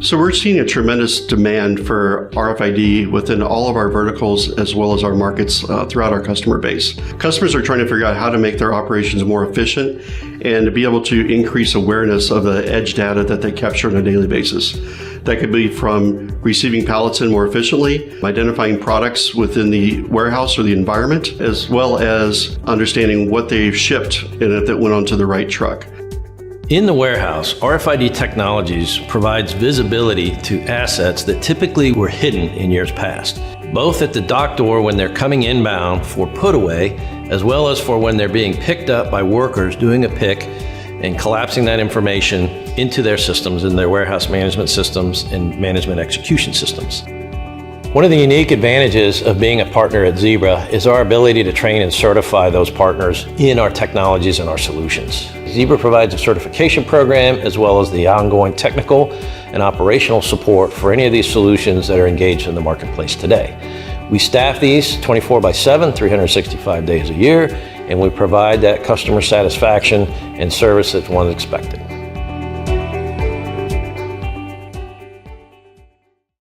So we're seeing a tremendous demand for RFID within all of our verticals as well as our markets throughout our customer base. Customers are trying to figure out how to make their operations more efficient and to be able to increase awareness of the edge data that they capture on a daily basis. That could be from receiving pallets in more efficiently, identifying products within the warehouse or the environment, as well as understanding what they've shipped and if it went onto the right truck. In the warehouse, RFID Technologies provides visibility to assets that typically were hidden in years past, both at the dock door when they're coming inbound for put away, as well as for when they're being picked up by workers doing a pick and collapsing that information into their systems, in their warehouse management systems and management execution systems. One of the unique advantages of being a partner at Zebra is our ability to train and certify those partners in our technologies and our solutions. Zebra provides a certification program as well as the ongoing technical and operational support for any of these solutions that are engaged in the marketplace today. We staff these 24/7, 365 days a year, and we provide that customer satisfaction and service that one is expected.